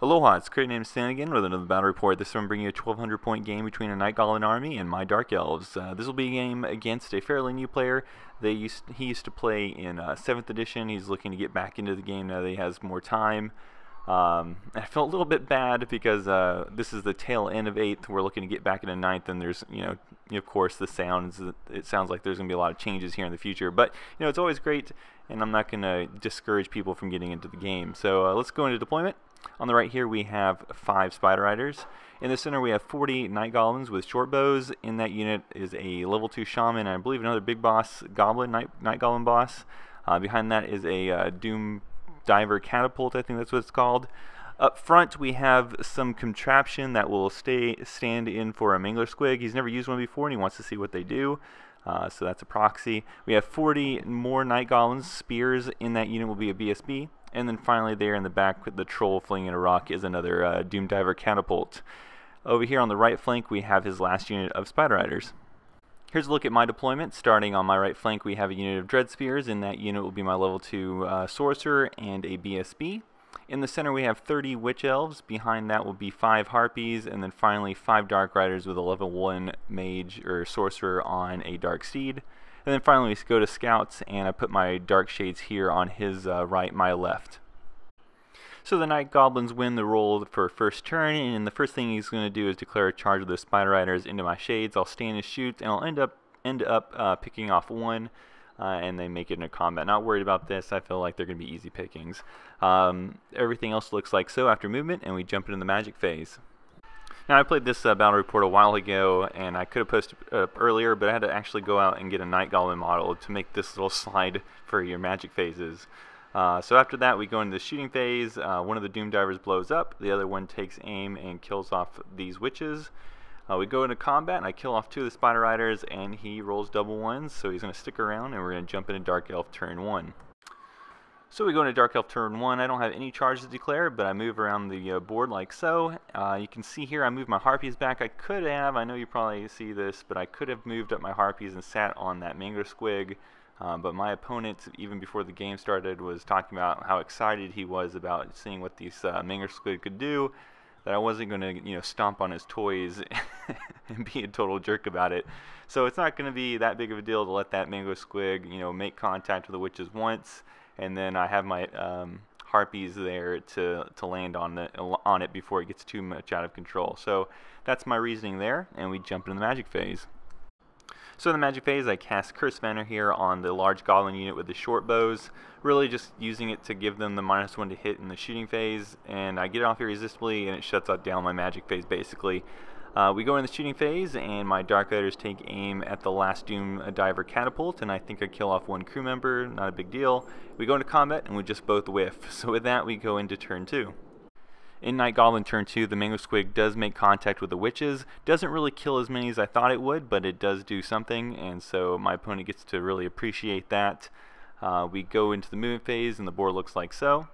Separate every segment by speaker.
Speaker 1: Aloha, it's CreativeNameToStandOut again with another battle report. This one bringing you a 1200 point game between a Night Goblin army and my Dark Elves. This will be a game against a fairly new player. He used to play in 7th edition. He's looking to get back into the game now that he has more time. I felt a little bit bad because this is the tail end of 8th. We're looking to get back into 9th, and there's, of course, it sounds like there's going to be a lot of changes here in the future. But, it's always great, and I'm not going to discourage people from getting into the game. So let's go into deployment. On the right here we have 5 Spider Riders. In the center we have 40 Night Goblins with short bows. In that unit is a level 2 Shaman and I believe another big boss Goblin, Night Goblin boss. Behind that is a Doom Diver Catapult, I think that's what it's called. Up front we have some contraption that will stand in for a Mangler Squig. He's never used one before and he wants to see what they do. So that's a proxy. We have 40 more Night Goblins. Spears in that unit will be a BSB. And then finally there in the back with the troll flinging a rock is another Doom Diver Catapult. Over here on the right flank we have his last unit of Spider Riders. Here's a look at my deployment. Starting on my right flank we have a unit of Dread Spears. In that unit will be my level 2 Sorcerer and a BSB. In the center we have 30 Witch Elves. Behind that will be 5 Harpies, and then finally 5 Dark Riders with a level 1 Mage or Sorcerer on a Dark Steed. And then finally we go to Scouts, and I put my Dark Shades here on his right, my left. So the Night Goblins win the roll for first turn, and the first thing he's going to do is declare a charge of the Spider Riders into my Shades. I'll stand and shoot, and I'll end up picking off 1. And they make it into combat. Not worried about this. I feel like they're going to be easy pickings. Everything else looks like so after movement, and we jump into the magic phase. Now, I played this battle report a while ago, and I could have posted it up earlier, but I had to actually go out and get a Night Goblin model to make this little slide for your magic phases. So after that, we go into the shooting phase. One of the Doom Divers blows up. The other one takes aim and kills off these witches. We go into combat, and I kill off 2 of the Spider Riders, and he rolls double 1s, so he's going to stick around, and we're going to jump into Dark Elf turn 1. So we go into Dark Elf turn 1. I don't have any charges to declare, but I move around the board like so. You can see here I move my Harpies back. I could have, I know you probably see this, but I could have moved up my Harpies and sat on that Mangler Squig. But my opponent, even before the game started, was talking about how excited he was about seeing what these Mangler Squig could do. That I wasn't going to, stomp on his toys and be a total jerk about it. So it's not going to be that big of a deal to let that Mango Squig, make contact with the witches once, and then I have my Harpies there to land on it before it gets too much out of control. So that's my reasoning there, and we jump into the magic phase. So in the magic phase, I cast Curse Banner here on the large Goblin unit with the short bows, really just using it to give them the -1 to hit in the shooting phase, and I get it off irresistibly, and it shuts down my magic phase basically. We go in the shooting phase, and my Dark Riders take aim at the last Doom Diver Catapult, and I think I kill off 1 crew member, not a big deal. We go into combat, and we just both whiff, so with that we go into turn 2. In Night Goblin turn 2, the Mango Squig does make contact with the witches. Doesn't really kill as many as I thought it would, but it does do something, and so my opponent gets to really appreciate that. We go into the movement phase, and the board looks like so.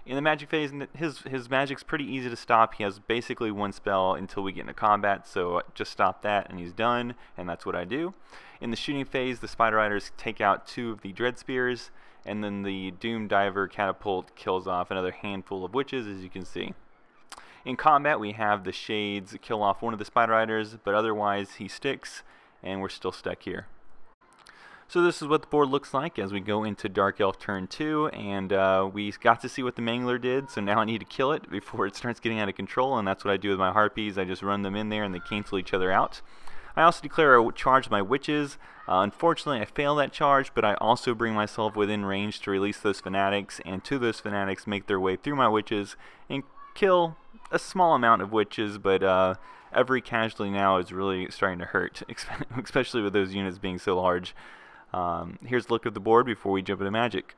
Speaker 1: In the magic phase, his magic's pretty easy to stop. He has basically 1 spell until we get into combat, so just stop that, and he's done, and that's what I do. In the shooting phase, the Spider Riders take out 2 of the Dread Spears, and then the Doom Diver Catapult kills off another handful of witches, as you can see. In combat, we have the Shades kill off 1 of the Spider Riders, but otherwise he sticks, and we're still stuck here. So this is what the board looks like as we go into Dark Elf turn 2, and we got to see what the Mangler did, so now I need to kill it before it starts getting out of control, and that's what I do with my Harpies. I just run them in there, and they cancel each other out. I also declare a charge of my Witches. Unfortunately, I fail that charge, but I also bring myself within range to release those Fanatics, and 2 of those Fanatics make their way through my Witches and kill a small amount of witches, but every casualty now is really starting to hurt, especially with those units being so large. Here's a look at the board before we jump into magic.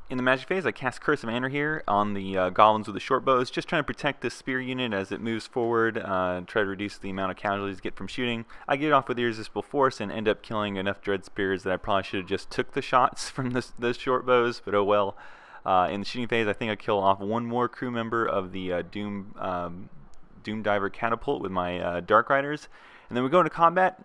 Speaker 1: In the magic phase, I cast Curse of Banner here on the Goblins with the short bows, just trying to protect this spear unit as it moves forward, try to reduce the amount of casualties get from shooting. I get it off with Irresistible Force and end up killing enough Dread Spears that I probably should have just took the shots from those short bows, but oh well. In the shooting phase, I think I kill off 1 more crew member of the Doom Doom Diver Catapult with my Dark Riders. And then we go into combat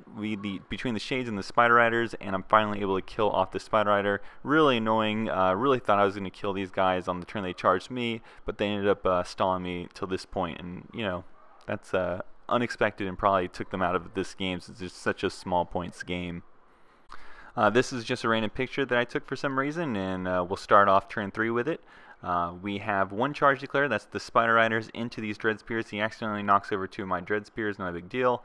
Speaker 1: between the Shades and the Spider Riders, and I'm finally able to kill off the Spider Rider. Really annoying. Really thought I was going to kill these guys on the turn they charged me, but they ended up stalling me till this point. And, you know, that's unexpected and probably took them out of this game since it's such a small points game. This is just a random picture that I took for some reason, and we'll start off turn 3 with it. We have one charge declared. That's the Spider Riders into these Dread Spears. He accidentally knocks over 2 of my Dread Spears. Not a big deal.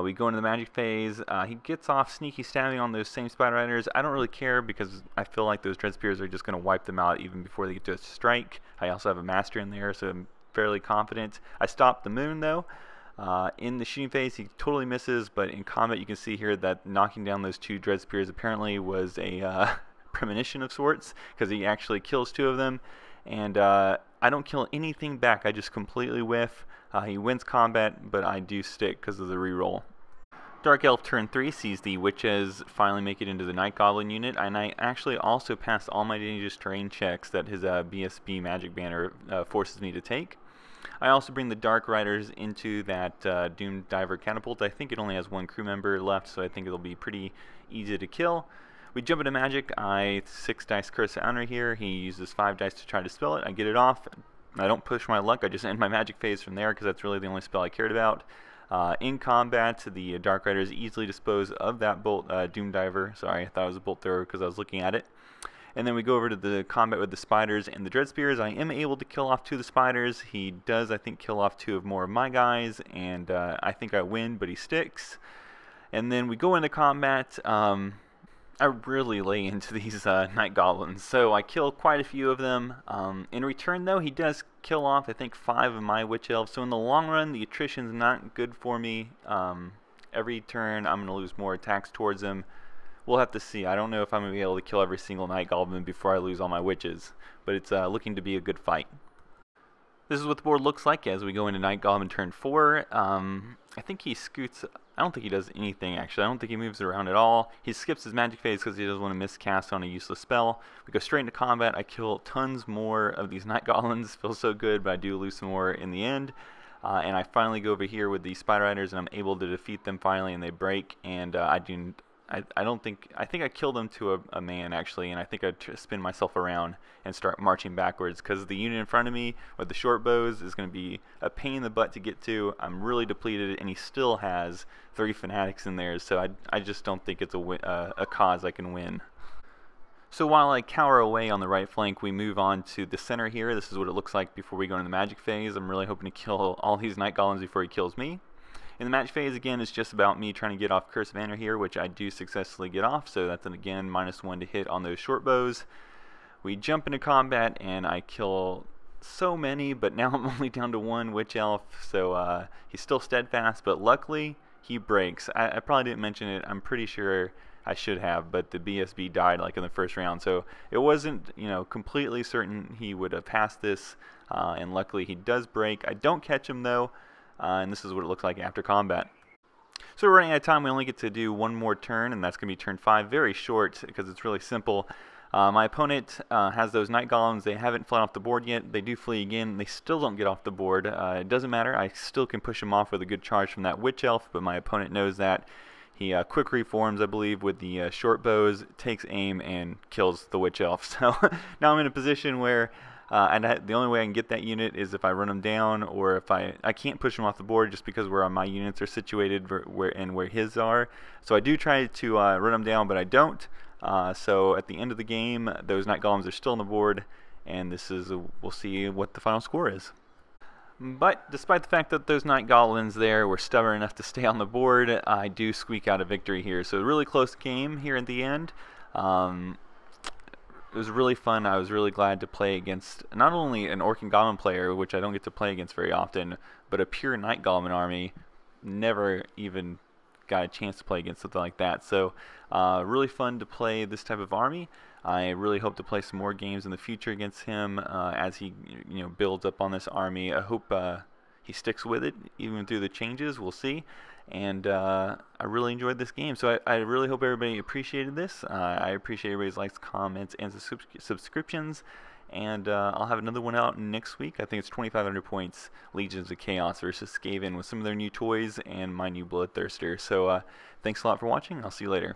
Speaker 1: We go into the magic phase. He gets off sneaky stabbing on those same Spider Riders. I don't really care because I feel like those Dread Spears are just going to wipe them out even before they get to a strike. I also have a Master in there, so I'm fairly confident. I stopped the Moon, though. In the shooting phase, he totally misses, but in combat, you can see here that knocking down those 2 Dread Spears apparently was a premonition of sorts, because he actually kills 2 of them. And I don't kill anything back. I just completely whiff. He wins combat, but I do stick because of the reroll. Dark Elf turn 3 sees the Witches finally make it into the Night Goblin unit, and I actually also passed all my dangerous terrain checks that his BSB Magic Banner forces me to take. I also bring the Dark Riders into that Doom Diver Catapult. I think it only has 1 crew member left, so I think it'll be pretty easy to kill. We jump into Magic. I 6 dice Curse of Honor here. He uses 5 dice to try to spell it. I get it off. I don't push my luck. I just end my Magic phase from there because that's really the only spell I cared about. In combat, the Dark Riders easily dispose of that bolt Doom Diver. Sorry, I thought it was a bolt thrower because I was looking at it. And then we go over to the combat with the Spiders and the Dread Spears. I am able to kill off 2 of the Spiders. He does, I think, kill off 2 of more of my guys, and I think I win, but he sticks. And then we go into combat. I really lay into these Night Goblins, so I kill quite a few of them. In return, though, he does kill off, I think, 5 of my Witch Elves, so in the long run, the attrition's not good for me. Every turn, I'm going to lose more attacks towards him. We'll have to see. I don't know if I'm going to be able to kill every single Night Goblin before I lose all my Witches, but it's looking to be a good fight. This is what the board looks like as we go into Night Goblin turn 4. I think he scoots. I don't think he does anything, actually. I don't think he moves around at all. He skips his magic phase because he doesn't want to miscast on a useless spell. We go straight into combat. I kill tons more of these Night Goblins. Feels so good, but I do lose some more in the end. And I finally go over here with the Spider Riders, and I'm able to defeat them finally, and they break. And I think I killed them to a man, actually, and I think I spin myself around and start marching backwards because the unit in front of me with the short bows is going to be a pain in the butt to get to. I'm really depleted, and he still has 3 Fanatics in there, so I just don't think it's a cause I can win. So while I cower away on the right flank, we move on to the center here. This is what it looks like before we go into the magic phase. I'm really hoping to kill all these Night Goblins before he kills me. In the match phase, again, it's just about me trying to get off Curse of Honor here, which I do successfully get off, so that's, again, -1 to hit on those short bows. We jump into combat, and I kill so many, but now I'm only down to 1 Witch Elf, so he's still steadfast, but luckily, he breaks. I probably didn't mention it. I'm pretty sure I should have, but the BSB died, like, in the first round, so it wasn't, you know, completely certain he would have passed this, and luckily he does break. I don't catch him, though. And this is what it looks like after combat. So we're running out of time. We only get to do 1 more turn, and that's going to be turn 5. Very short because it's really simple. My opponent has those Night Golems. They haven't flown off the board yet. They do flee again. They still don't get off the board. It doesn't matter. I still can push them off with a good charge from that Witch Elf, but my opponent knows that. He quick reforms, I believe, with the short bows, takes aim, and kills the Witch Elf. So now I'm in a position where the only way I can get that unit is if I run them down, or if I can't push them off the board just because where my units are situated where his are. So I do try to run them down, but I don't. So at the end of the game, those Night Golems are still on the board, and we'll see what the final score is. But despite the fact that those Night Goblins there were stubborn enough to stay on the board, I do squeak out a victory here. So a really close game here at the end. It was really fun. I was really glad to play against not only an Ork and Goblin player, which I don't get to play against very often, but a pure Night Goblin army. Never even got a chance to play against something like that. So really fun to play this type of army. I really hope to play some more games in the future against him as he builds up on this army. I hope he sticks with it even through the changes. We'll see. And I really enjoyed this game, so I really hope everybody appreciated this. I appreciate everybody's likes, comments, and subscriptions. And I'll have another one out next week. I think it's 2,500 points, Legions of Chaos versus Skaven, with some of their new toys and my new Bloodthirster. So thanks a lot for watching. I'll see you later.